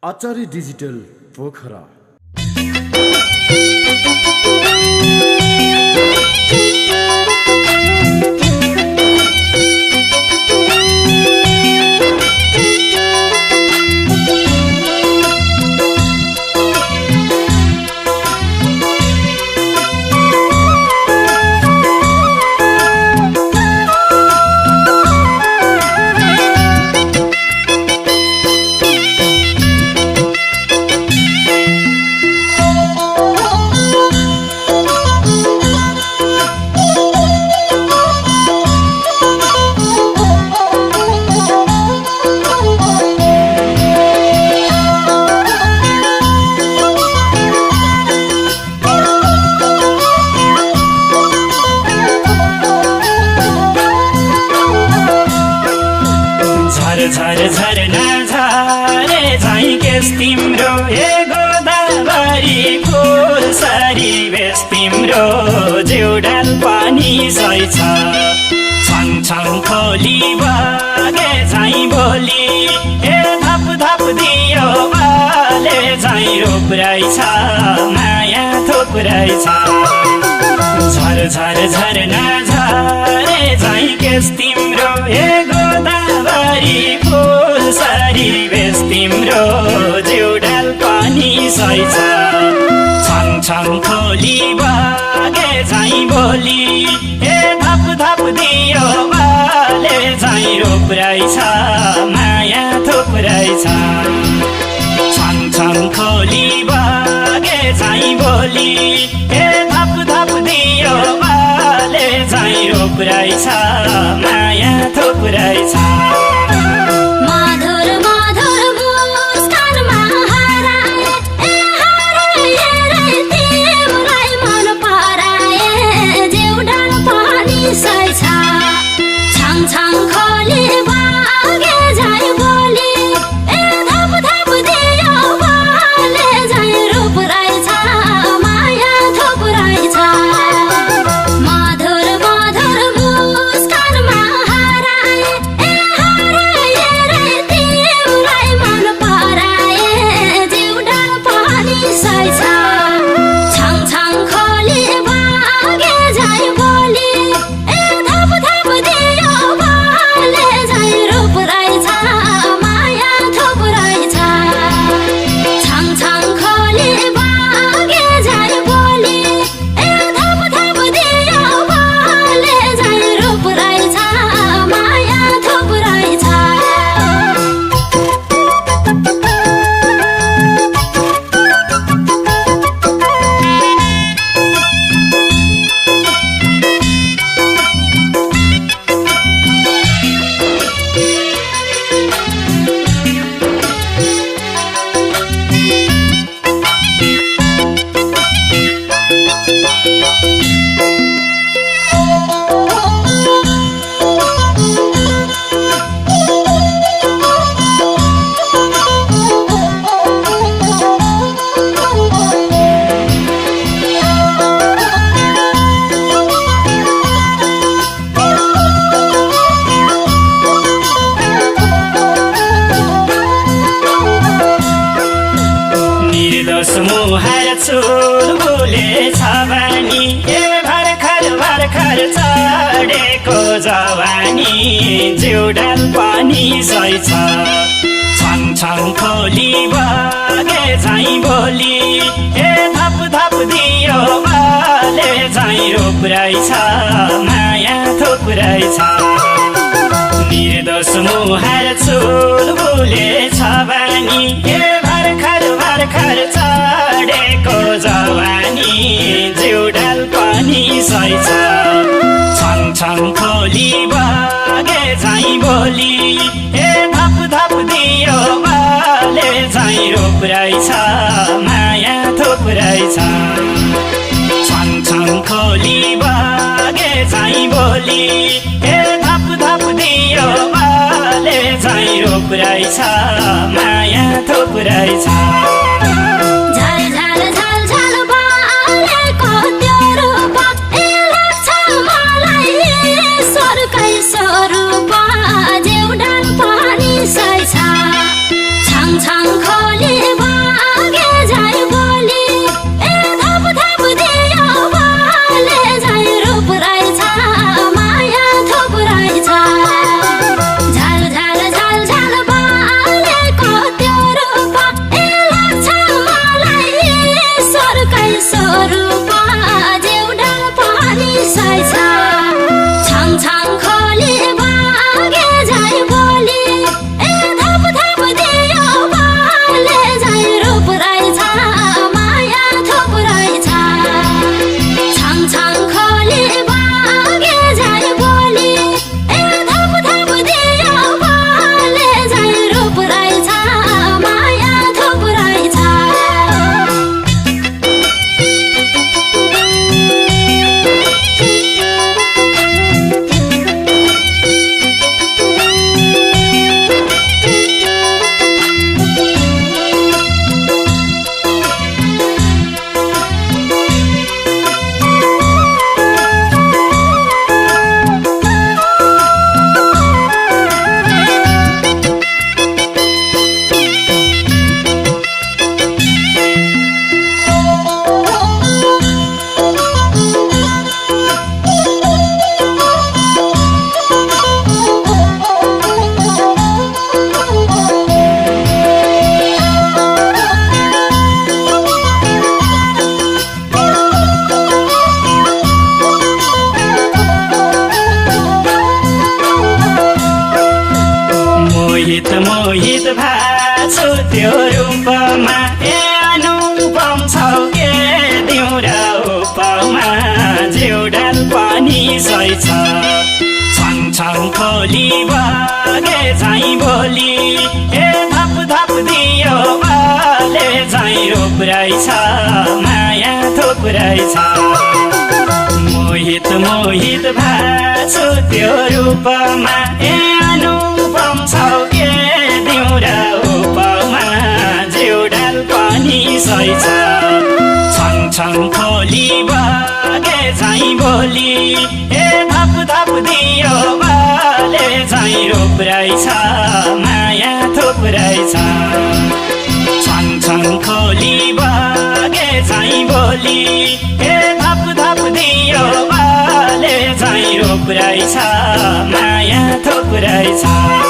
आचार्य digital Pokhara. झर झरना झरे झैं केस तिम्रो हे गोदावरी फुल सरी बेस तिम्रो जिउडाल पानी सही छ छङ छङ खोली बगे झैं बोली हे धप धप दियो बाले झैं रोप्रै छ माया थोप्रै छ झर झर झरना झरे झैं केस तिम्रो हे गोदावरी फुल सरी बेस तिम्रो जिउडाल पानी सही छ छङ छङ खोली बगे झैं बोली हे धप धप दियो बाले झैं रोप्रै छ माया थोप्रै छ छङ छङ खोली बगे झैं बोली हे धप धप दियो बाले झैं रोप्रै छ माया थोप्रै छ। मुहार चुलबुले छ बानी ए भर्खर भर्खर चढेको जवानी जिउडाल पानी सही छ छङ छङ खोली बगे झैं बोली ए धप धप दियो बाले झैं रोप्रै छ माया थोप्रै छ निर्दोष मुहार चुलबुले छ बानी ए भर्खर भर्खर चढेको जवानी जिउडाल पानी सही छ छङ छङ खोली बगे झैं बोली ए धप धप दियो बाले झैं रोप्रै छ माया थोप्रै छ छङ छङ खोली बगे झैं बोली ए धप धप दियो बाले झैं रोप्रै छ माया थोप्रै छ। छङ छङ खोली रूपमा ए अनुपम छौ के दिउँ र उपमा जिउडाल पनि सही छ छङ छङ खोली बगे झैँ बोली ए धप धप दियो बाले झैँ उब्रै छ माया थुप्रै छ मोहित मोहित भाछु त्यो रूपमा ए अनुपम छौ के दिउँ र उपमा जिउडाल पनि सही छ छङ छङ खोली बगे झैँ बोली ए धप धप दियो बाले झैँ उब्रै छ माया थुप्रै छ छङ छङ खोली बगे झैँ बोली ए धप धप दियो बाले झैँ उब्रै छ माया थुप्रै छ